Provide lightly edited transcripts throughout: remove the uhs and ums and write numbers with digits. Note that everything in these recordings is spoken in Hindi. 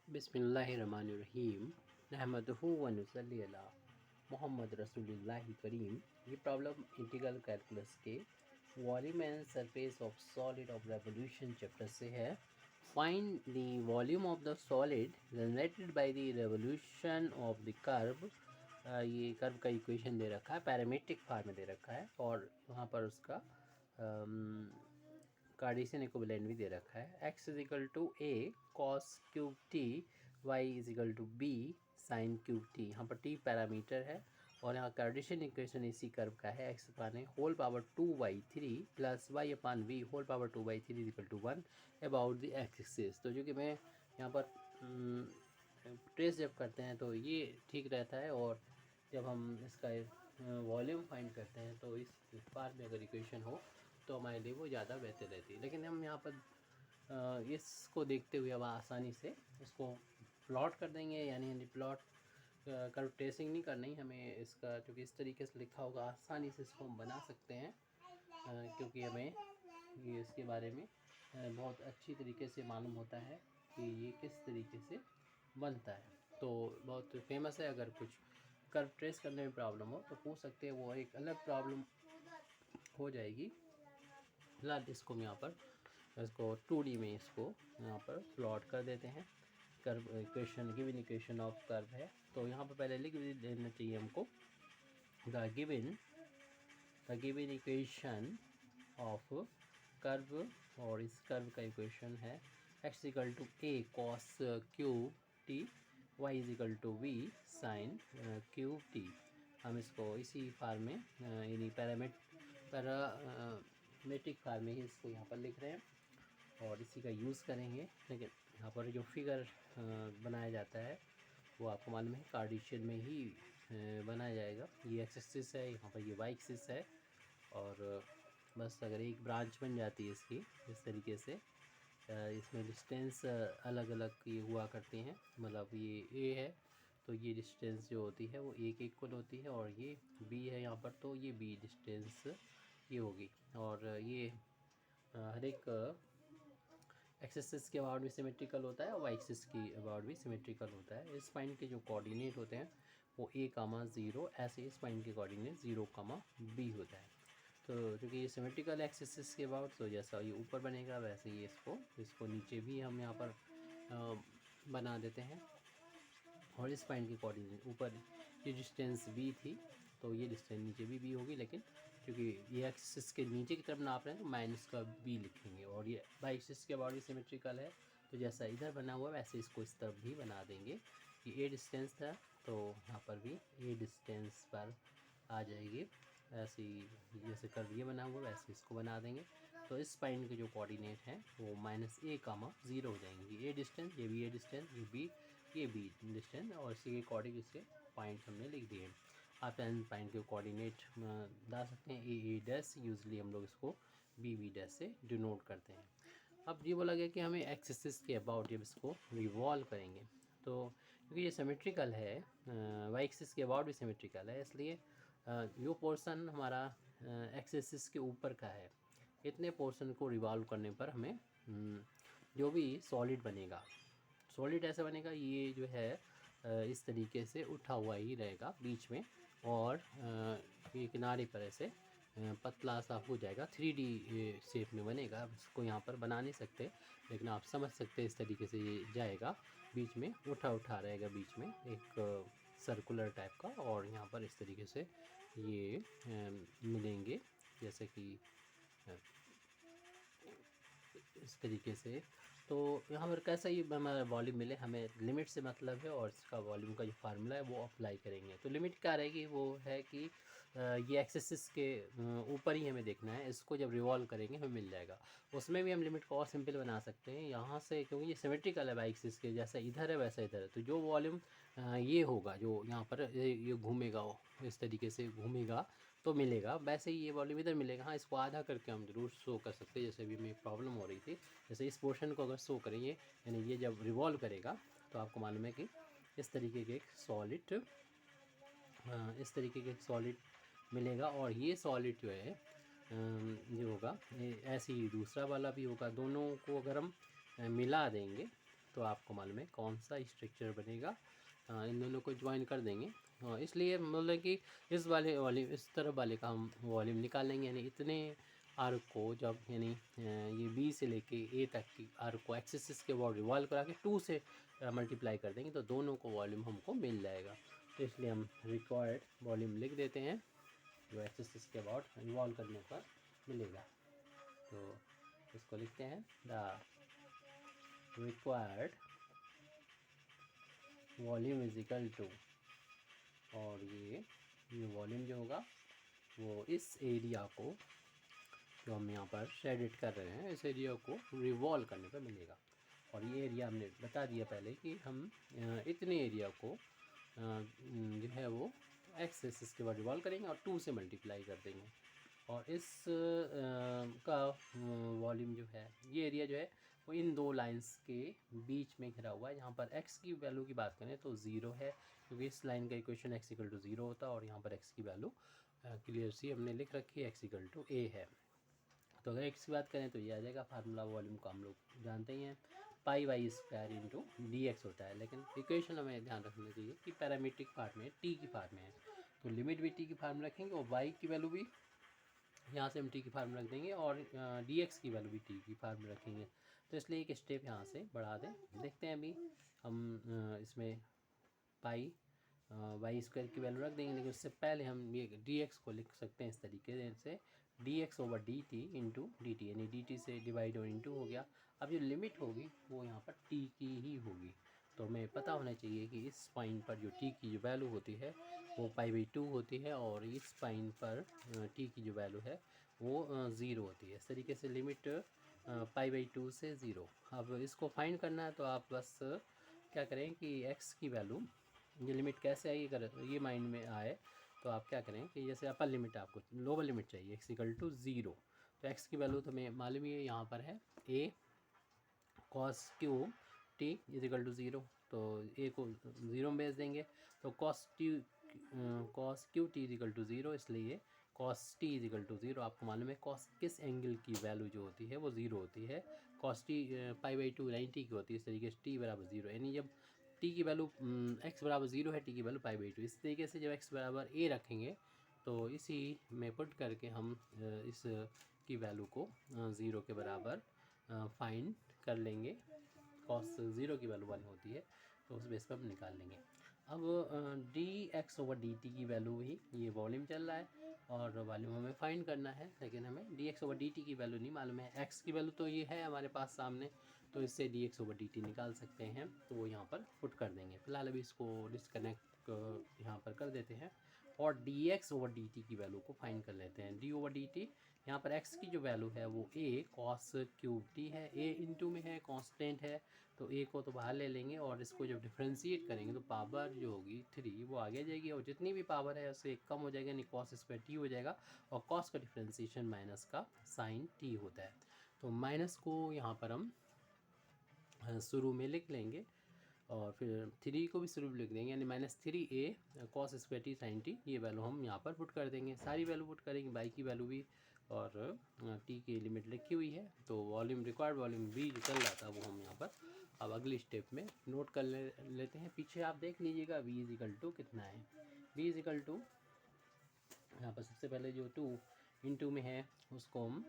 बिस्मिल्लाहिर्रहमानिर्रहीम नहमदुहु व नुसल्ली अला मोहम्मद रसूलुल्लाहि करीम। ये प्रॉब्लम इंटीग्रल कैलकुलस के volume and surface of solid of revolution chapter से है। Find the volume of the solid generated by the revolution of the curve. ये कर्व का इक्वेशन दे रखा है, पैरामीट्रिक फॉर्म में दे रखा है और वहाँ पर उसका कार्टेशियन इक्विवेलेंट भी दे रखा है। x is equal to a cos cube t, y is equal to b sin cube t। यहाँ पर t पैरामीटर है और यहाँ कार्टेशियन इक्वेशन इसी कर्व का है। x upon a whole power 2/3 plus y upon v whole power 2/3 is equal to 1 about the x axis. तो जो कि मैं यहाँ पर ट्रेस जब करते हैं तो ये ठीक रहता है, और जब हम इसका वॉल्यूम फाइंड करते हैं तो इस पार्ट में अगर इक्वेशन हो तो हमारे लिए वो ज़्यादा बेहतर रहती है। लेकिन हम यहाँ पर इसको देखते हुए अब आसानी से इसको प्लॉट कर देंगे, यानी प्लॉट कर्व ट्रेसिंग नहीं करनी हमें इसका, क्योंकि इस तरीके से लिखा होगा आसानी से इसको हम बना सकते हैं, क्योंकि हमें ये इसके बारे में बहुत अच्छी तरीके से मालूम होता है कि ये किस तरीके से बनता है। तो बहुत फेमस है। अगर कुछ कर्व ट्रेस करने में प्रॉब्लम हो तो पूछ सकते हैं, वो एक अलग प्रॉब्लम हो जाएगी। फिलहाल इसको हम यहाँ पर इसको 2D में इसको यहाँ पर प्लॉट कर देते हैं। Curve equation, given equation of curve है, तो यहाँ पर पहले लिख देना चाहिए हमको the given equation of curve, और इस कर्व का इक्वेशन है x equal to a cos cube t, y is equal to v sin cube t। हम इसको इसी फार्म में यानी पैरामेट्रिक फार्म में ही इसको यहाँ पर लिख रहे हैं और इसी का यूज़ करेंगे। लेकिन यहाँ पर जो फिगर बनाया जाता है वो आपको मालूम है कार्टेशियन में ही बनाया जाएगा। ये एक्स एक्सिस है, यहाँ पर ये वाई एक्सिस है, और बस अगर एक ब्रांच बन जाती है इसकी इस तरीके से, इसमें डिस्टेंस अलग अलग ये हुआ करती हैं। मतलब ये ए है तो ये डिस्टेंस जो होती है वो ए के इक्वल होती है, और ये बी है यहाँ पर तो ये बी डिस्टेंस ये होगी। और ये हर एक एक्स एक्सिस के अबाउट भी सिमेट्रिकल होता है और वाई एक्सिस की अबाउट भी सिमेट्रिकल होता है। इस पॉइंट के जो कोऑर्डिनेट होते हैं वो a,0, ऐसे इस पॉइंट के कोऑर्डिनेट 0,b होता है। तो क्योंकि ये सिमेट्रिकल एक्सिस के अबाउट, तो जैसा ये ऊपर बनेगा वैसे ही इसको नीचे भी हम यहाँ पर बना देते हैं। और इस पॉइंट की कोऑर्डिनेट ऊपर ये डिस्टेंस b थी तो ये डिस्टेंस नीचे भी b होगी, लेकिन क्योंकि ये एक्सिस के नीचे की तरफ नाप रहे हैं तो माइनस का b लिखेंगे। और ये बाई एक्सिस के अबाउट भी सिमेट्रिकल है, तो जैसा इधर बना हुआ है वैसे इसको इस तरफ भी बना देंगे। ये a डिस्टेंस था तो यहाँ पर भी a डिस्टेंस पर आ जाएगी। ऐसे ही जैसे कर्व ये बना हुआ वैसे इसको बना देंगे। तो इस पॉइंट के जो कोऑर्डिनेट हैं वो -a,0 हो जाएंगे। ये डिस्टेंस, ये भी a डिस्टेंस, ये बी डिस्टेंस, और इसी के अकॉर्डिंग इसके पॉइंट हमने लिख दिए। आप एन पॉइंट के कोऑर्डिनेट डाल सकते हैं ए डैश, यूजली हम लोग इसको बी डैश से डिनोट करते हैं। अब ये बोला गया कि हमें एक्स एक्सिस के अबाउट जब इसको रिवॉल्व करेंगे तो क्योंकि ये सिमेट्रिकल है, वाई एक्सिस के अबाउट भी सिमेट्रिकल है, इसलिए जो पोर्शन हमारा एक्स एक्सिस के ऊपर का है, इतने पोर्शन को रिवॉल्व करने पर हमें जो भी सॉलिड बनेगा, सॉलिड ऐसा बनेगा ये जो है इस तरीके से उठा हुआ ही रहेगा बीच में, और ये किनारे पर ऐसे पतला सा हो जाएगा, 3D शेप में बनेगा। अब इसको यहाँ पर बना नहीं सकते, लेकिन आप समझ सकते हैं इस तरीके से ये जाएगा, बीच में उठा रहेगा, बीच में एक सर्कुलर टाइप का, और यहाँ पर इस तरीके से ये मिलेंगे, जैसे कि इस तरीके से। तो यहाँ पर कैसा ही हमारा वॉल्यूम मिले, हमें लिमिट से मतलब है, और इसका वॉल्यूम का जो फार्मूला है वो अप्लाई करेंगे। तो लिमिट क्या रहेगी, वो है कि ये एक्सिस के ऊपर ही हमें देखना है, इसको जब रिवॉल्व करेंगे हमें मिल जाएगा। उसमें भी हम लिमिट को और सिंपल बना सकते हैं यहाँ से, क्योंकि ये सिमेट्रिकल है बाई एक्सिस के, जैसा इधर है वैसा इधर है। तो जो वॉल्यूम ये होगा, जो यहाँ पर ये घूमेगा, इस तरीके से घूमेगा तो मिलेगा, वैसे ही ये वॉल्यूम इधर मिलेगा। हाँ, इसको आधा करके हम जरूर शो कर सकते हैं, जैसे अभी में प्रॉब्लम हो रही थी। जैसे इस पोर्शन को अगर शो करेंगे, यानी ये जब रिवॉल्व करेगा तो आपको मालूम है कि इस तरीके के एक सॉलिड मिलेगा, और ये सॉलिड जो है जो होगा ये ऐसे ही दूसरा वाला भी होगा। दोनों को अगर हम मिला देंगे तो आपको मालूम है कौन सा स्ट्रक्चर बनेगा। इन दोनों को ज्वाइन कर देंगे। इसलिए मतलब कि इस वाले वॉल्यूम, इस तरफ वाले का हम वॉल्यूम निकालेंगे, यानी इतने आर्क को जब यानी ये बी से लेके ए तक की आर्क को एक्सिस के अबाउट रिवॉल्व करा के 2 से मल्टीप्लाई कर देंगे तो दोनों को वॉल्यूम हमको मिल जाएगा। तो इसलिए हम रिक्वायर्ड वॉल्यूम लिख देते हैं जो एक्सिस के अबाउट रिवॉल्व करने पर मिलेगा। तो इसको लिखते हैं the required volume is equal to, और ये वॉल्यूम जो होगा वो इस एरिया को जो हम यहाँ पर शेडेड कर रहे हैं इस एरिया को रिवॉल्व करने पर मिलेगा। और ये एरिया हमने बता दिया पहले कि हम इतने एरिया को जो है वो एक्स एक्सिस के बाद रिवॉल्व करेंगे और 2 से मल्टीप्लाई कर देंगे। और इस का वॉल्यूम जो है, ये एरिया जो है वो इन दो लाइंस के बीच में घिरा हुआ है। यहाँ पर x की वैल्यू की बात करें तो 0 है, क्योंकि इस लाइन का इक्वेशन x इक्वल टू 0 होता है, और यहाँ पर x की वैल्यू क्लियर सी हमने लिख रखी है, x इक्वल टू a है। तो अगर x की बात करें तो ये आ जाएगा, फार्मूला वॉल्यूम का हम लोग जानते ही हैं, pi y square into d x होता है। लेकिन इक्वेशन हमें ध्यान रखना चाहिए कि पैरामीट्रिक पार्ट में t की फार्म में है, तो लिमिट भी t की फार्म में रखेंगे और y की वैल्यू भी यहाँ से हम t की फार्म में रख देंगे और dx की वैल्यू भी t की फार्म में रखेंगे। तो इसलिए एक स्टेप यहाँ से बढ़ा दें। देखते हैं अभी हम इसमें पाई वाई स्क्वायर की वैल्यू रख देंगे, लेकिन उससे पहले हम ये dx को लिख सकते हैं इस तरीके से, dx over dt into dt, यानी dt से डिवाइड और इंटू हो गया। अब जो लिमिट होगी वो यहाँ पर t की ही होगी, तो हमें पता होना चाहिए कि इस पॉइंट पर जो t की जो वैल्यू होती है वो π/2 होती है, और इस पॉइंट पर t की जो वैल्यू है वो 0 होती है। इस तरीके से लिमिट π/2 से 0। अब इसको फाइंड करना है तो आप बस क्या करें कि x की वैल्यू, ये लिमिट कैसे आएगी, अगर ये माइंड में आए तो आप क्या करें कि जैसे अपर लिमिट आपको लोअर लिमिट चाहिए x इक्वल टू 0, तो x की वैल्यू तो हमें मालूम ही है, यहाँ पर है a cos cube t is equal to 0, तो a को 0 में भेज देंगे तो cos cube t is equal to 0, इसलिए cos t is equal to 0। आपको मालूम है cos किस एंगल की वैल्यू जो होती है वो 0 होती है, cos t π/2 90 की होती है, इस तरीके से t बराबर 0, यानी जब t की वैल्यू x बराबर 0 है, t की वैल्यू π/2, इस तरीके से जब x बराबर a रखेंगे तो इसी में पुट करके हम इस की वैल्यू को 0 के बराबर फाइंड कर लेंगे। cos 0 की वैल्यू 1 होती है, तो उस बेस पर हम निकाल लेंगे। अब dx ओवर dt की वैल्यू ही, ये वॉल्यूम चल रहा है और वॉल्यूम हमें फाइंड करना है, लेकिन हमें dx ओवर dt की वैल्यू नहीं मालूम है। x की वैल्यू तो ये है हमारे पास सामने, तो इससे dx ओवर dt निकाल सकते हैं, तो वो यहाँ पर पुट कर देंगे। फिलहाल अभी इसको डिस्कनेक्ट यहाँ पर कर देते हैं और dx ओवर dt की वैल्यू को फाइंड कर लेते हैं। d ओवर dt, यहाँ पर x की जो वैल्यू है वो a cos क्यूब t है, a इंटू में है, कांस्टेंट है, तो a को तो बाहर ले लेंगे और इसको जब डिफ्रेंशिएट करेंगे तो पावर जो होगी 3 वो आगे जाएगी, और जितनी भी पावर है उससे कम हो जाएगा, यानी cos स्क्वायर t हो जाएगा, और cos का डिफ्रेंशिएशन माइनस का साइन t होता है। तो माइनस को यहाँ पर हम शुरू में लिख लेंगे और फिर 3 को भी शुरू में लिख देंगे, यानी -3a cos square t sine t, ये वैल्यू हम यहाँ पर पुट कर देंगे। सारी वैल्यू पुट करेंगे, बाई की वैल्यू भी और टी की लिमिट लिखी हुई है, तो वॉल्यूम रिक्वायर्ड वॉल्यूम भी जो चल रहा था वो हम यहाँ पर अब अगली स्टेप में नोट कर लेते हैं। पीछे आप देख लीजिएगा v इज इक्वल टू कितना है, v इज इक्वल टू यहाँ पर सबसे पहले जो 2 इंटू में है उसको हम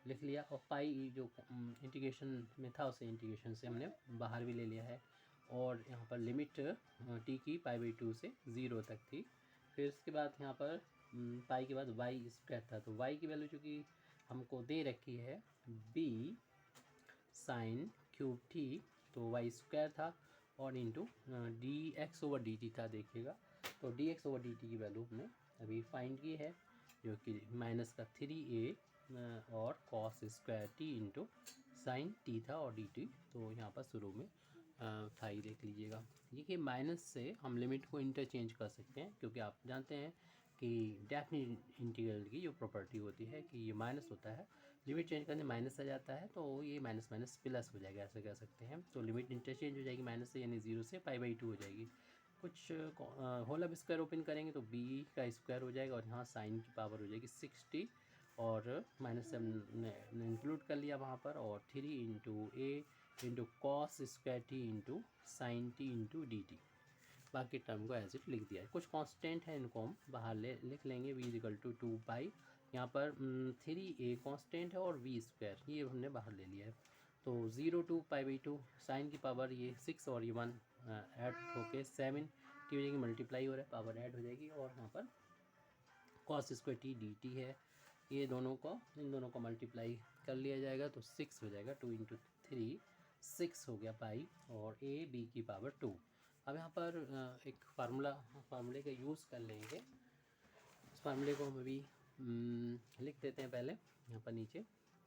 लिख लिया, और पाई जो इंटीग्रेशन में था उसे इंटीग्रेशन से हमने बाहर भी ले लिया है, और यहाँ पर लिमिट t की π/2 से 0 तक थी। फिर उसके बाद यहाँ पर पाई के बाद y स्क्वायर था, तो y की वैल्यू चूँकि हमको दे रखी है b साइन क्यूब t, तो y स्क्वायर था और इंटू dx ओवर dt था, देखिएगा तो dx ओवर dt की वैल्यू हमने अभी फाइंड की है, जो कि माइनस का 3a और cos square t into sine t था और dt, तो यहाँ पर शुरू में था ही, देख लीजिएगा। देखिए माइनस से हम लिमिट को इंटरचेंज कर सकते हैं, क्योंकि आप जानते हैं कि डेफिनेट इंटीग्रल की जो प्रॉपर्टी होती है कि ये माइनस होता है, लिमिट चेंज करने माइनस आ जाता है तो ये माइनस माइनस प्लस हो जाएगा, ऐसा कह सकते हैं। तो लिमिट इंटरचेंज हो जाएगी माइनस से, यानी 0 से π/2 हो जाएगी। कुछ होल अब स्क्वायर ओपन करेंगे तो b का स्क्वायर हो जाएगा, और यहाँ साइन की पावर हो जाएगी 60, और माइनस से हमने इंक्लूड कर लिया वहाँ पर, और 3 into a into cos square T into sine T into D T. बाकी टर्म को एज इट लिख दिया है। कुछ कांस्टेंट है, इनको हम बाहर लिख लेंगे। v इजिकल टू 2 पाई, यहाँ पर 3a कांस्टेंट है और v स्क्वायर ये हमने बाहर ले लिया है। तो 0 to π/2 साइन की पावर ये 6 और ये 1 ऐड होके 7 टी हो जाएगी, मल्टीप्लाई हो रहा है, पावर ऐड हो जाएगी। और यहाँ पर cos square T D T है, ये दोनों को इन दोनों को मल्टीप्लाई कर लिया जाएगा तो 6 हो जाएगा। 2 इंटू 3 6 हो गया पाई, और a b की पावर 2। अब यहाँ पर एक फार्मूले का यूज़ कर लेंगे। इस फार्मूले को हम अभी लिख देते हैं पहले यहाँ पर नीचे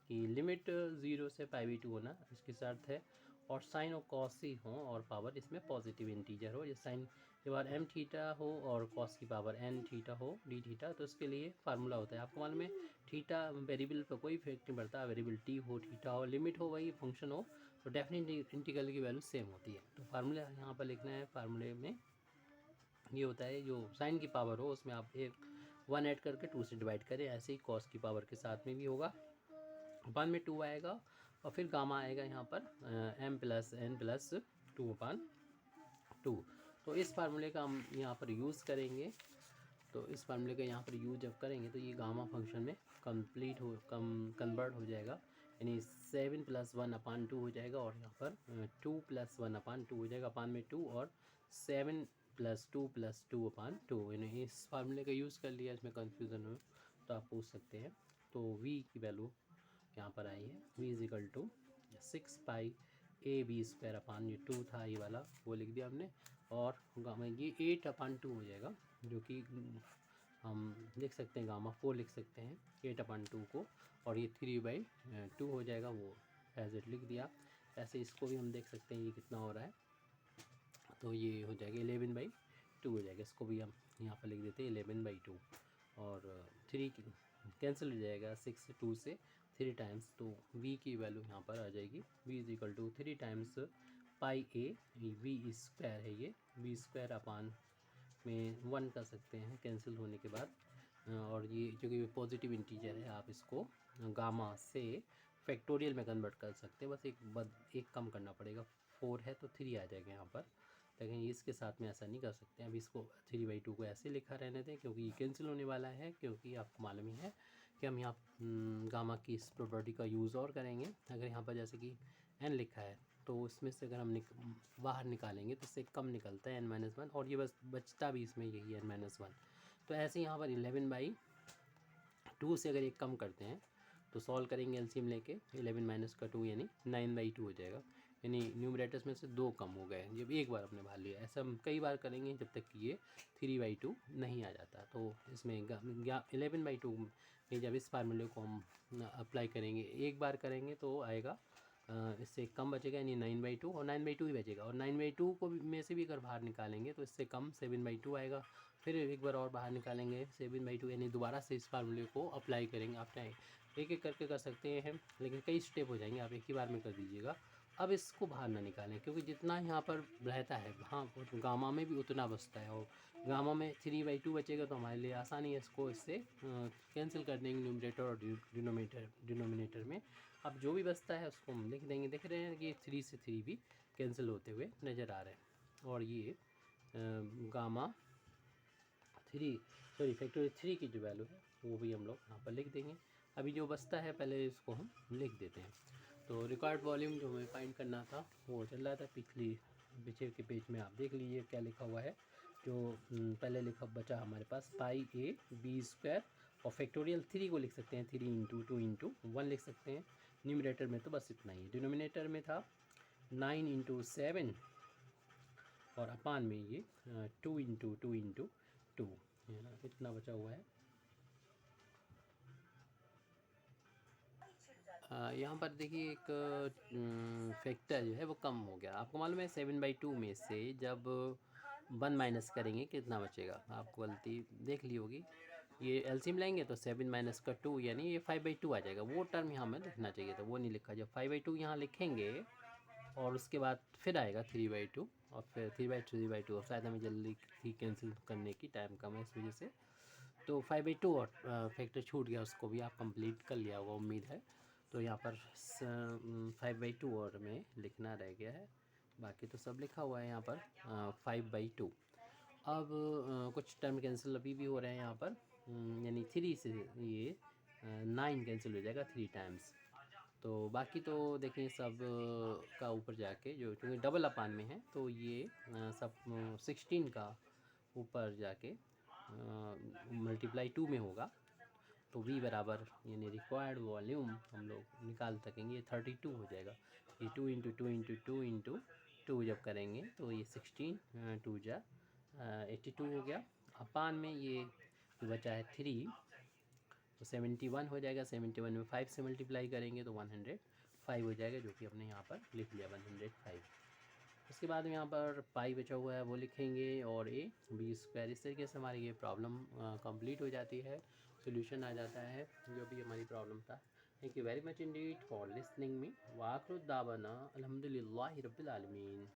कि लिमिट 0 से π/2 होना इसके साथ है, और साइन और कॉस ही हो और पावर इसमें पॉजिटिव इंटीजर हो। ये साइन के बाद m थीटा हो और कॉस की पावर n थीटा हो डी थीटा। तो इसके लिए फार्मूला होता है, आपको मालूम है थीटा वेरिएबल पर कोई इफेक्ट नहीं पड़ता, वेरिएबल t हो थीटा हो लिमिट हो वही फंक्शन हो तो डेफिनेटली इंटीग्रल की वैल्यू सेम होती है। तो फार्मूला यहाँ पर लिखना है। फार्मूले में ये होता है जो साइन की पावर हो उसमें आप 1 ऐड करके 2 से डिवाइड करें, ऐसे ही कॉस की पावर के साथ में भी होगा। 1 में 2 आएगा और फिर गामा आएगा यहाँ पर m + n + 2/2। तो इस फार्मूले का हम यहाँ पर यूज़ करेंगे। तो इस फार्मूले का यहाँ पर यूज जब करेंगे तो ये गामा फंक्शन में कन्वर्ट हो जाएगा, यानी 7 + 1/2 हो जाएगा, और यहाँ पर 2 + 1/2 हो जाएगा। अपान में 2 और 7 + 2 + 2/2, यानी इस फार्मूले का यूज़ कर लिया। इसमें कन्फ्यूज़न हो तो आप पूछ सकते हैं। तो v की वैल्यू यहाँ पर आई है, v is equal to 6 pi ab² upon ये 2 था ये वाला वो लिख दिया हमने, और गामा ये 8/2 हो जाएगा, जो कि हम लिख सकते हैं गामा 4 लिख सकते हैं 8/2 को, और ये 3/2 हो जाएगा, वो एज इट लिख दिया। ऐसे इसको भी हम देख सकते हैं ये कितना हो रहा है, तो ये हो जाएगा 11/2 हो जाएगा। इसको भी हम यहाँ पर लिख देते हैं 11/2, और 3 कैंसिल हो जाएगा 6 2 से 3 टाइम्स, तो v की वैल्यू यहाँ पर आ जाएगी। v is equal to 3 times pi a, v square है ये, v स्क्वायर अपान में 1 कर सकते हैं कैंसिल होने के बाद, और ये जो कि पॉजिटिव इंटीजर है आप इसको गामा से फैक्टोरियल में कन्वर्ट कर सकते हैं। बस एक कम करना पड़ेगा, 4 है तो 3 आ जाएगा यहाँ पर, लेकिन इसके साथ में ऐसा नहीं कर सकते हैं। अभी इसको 3/2 को ऐसे लिखा रहने दें क्योंकि ये कैंसिल होने वाला है, क्योंकि आपको मालूम ही है कि हम यहाँ गामा की इस प्रॉपर्टी का यूज़ और करेंगे। अगर यहाँ पर जैसे कि n लिखा है तो उसमें से अगर हम बाहर निकालेंगे तो इससे कम निकलता है n-1, और ये बस बचता भी इसमें यही n-1। तो ऐसे यहाँ पर 11/2 से अगर एक कम करते हैं तो सॉल्व करेंगे एलसीएम लेके, 11 - 2 यानी 9/2 हो जाएगा, यानी न्यूमरेटर्स में से 2 कम हो गए जब एक बार अपने बाहर लिया। ऐसा हम कई बार करेंगे जब तक कि ये 3/2 नहीं आ जाता। तो इसमें 11/2 में जब इस फार्मूले को हम अप्लाई करेंगे, एक बार करेंगे तो आएगा इससे कम बचेगा, यानी 9/2, और 9/2 ही बचेगा, और 9/2 को में से भी अगर बाहर निकालेंगे तो इससे कम 7/2 आएगा। फिर एक बार और बाहर निकालेंगे 7/2, यानी दोबारा से इस फार्मूले को अप्लाई करेंगे। आप चाहे एक एक करके कर सकते हैं, लेकिन कई स्टेप हो जाएंगे, आप एक ही बार में कर दीजिएगा। अब इसको बाहर ना निकालें क्योंकि जितना यहाँ पर रहता है वहाँ गामा में भी उतना बचता है, और गामा में 3/2 बचेगा तो हमारे लिए आसानी है इसको इससे कैंसिल कर देंगे न्यूमरेटर और डिनोमिनेटर में। अब जो भी बचता है उसको हम लिख देंगे। देख रहे हैं कि 3 से 3 भी कैंसिल होते हुए नज़र आ रहे हैं, और ये गामा फैक्टोरियल 3 की जो वैल्यू है वो भी हम लोग यहाँ पर लिख देंगे। अभी जो बचता है पहले इसको हम लिख देते हैं। तो रिक्वायर्ड वॉल्यूम जो हमें फाइंड करना था वो चल रहा था पीछे के पेज में, आप देख लीजिए क्या लिखा हुआ है। जो पहले लिखा बचा हमारे पास पाई a b², और फैक्टोरियल 3 को लिख सकते हैं 3 × 2 × 1 लिख सकते हैं। न्यूमरेटर में तो बस इतना ही, डिनोमिनेटर में था 9 × 7, और अपान में ये 2 × 2 × 2 इतना बचा हुआ है। यहाँ पर देखिए एक फैक्टर जो है वो कम हो गया। आपको मालूम है 7/2 में से जब 1 माइनस करेंगे कितना बचेगा, आपको गलती देख ली होगी। ये एलसीएम लेंगे तो 7 - 2 यानी ये 5/2 आ जाएगा। वो टर्म यहाँ में लिखना चाहिए था, वो नहीं लिखा। जब 5/2 यहाँ लिखेंगे और उसके बाद फिर आएगा 3/2, और फिर 3/2 और शायद हमें जल्दी थी कैंसिल करने की, टाइम कम है इस वजह से। तो 5/2 और फैक्टर छूट गया, उसको भी आप कंप्लीट कर लिया होगा उम्मीद है। तो यहाँ पर 5/2 और में लिखना रह गया है, बाकी तो सब लिखा हुआ है यहाँ पर 5/2। अब कुछ टर्म कैंसिल अभी भी हो रहे हैं यहाँ पर, यानी 3 से ये 9 कैंसिल हो जाएगा 3 टाइम्स। तो बाकी तो देखें सब का ऊपर जाके जो क्योंकि डबल अपान में है तो ये सब 16 का ऊपर जाके मल्टीप्लाई 2 में होगा, तो v बराबर यानी रिक्वायर्ड वॉल्यूम हम लोग निकाल सकेंगे 32 हो जाएगा। ये 2 इंटू 2 इंटू 2 इंटू 2 जब करेंगे तो ये 16 2 जा 82 हो गया। अपान में ये जो बचा है 3 तो 71 हो जाएगा। 71 में 5 से मल्टीप्लाई करेंगे तो 105 हो जाएगा, जो कि हमने यहाँ पर लिख लिया 105। उसके बाद में यहाँ पर पाई बचा हुआ है वो लिखेंगे और ए बी स्क्वायर। इस तरीके से हमारी ये प्रॉब्लम कंप्लीट हो जाती है, सोल्यूशन आ जाता है जो भी हमारी प्रॉब्लम था। Thank you very much indeed for listening me. वाखिर दावाना अल्हम्दुलिल्लाहि रब्बिल आलमीन।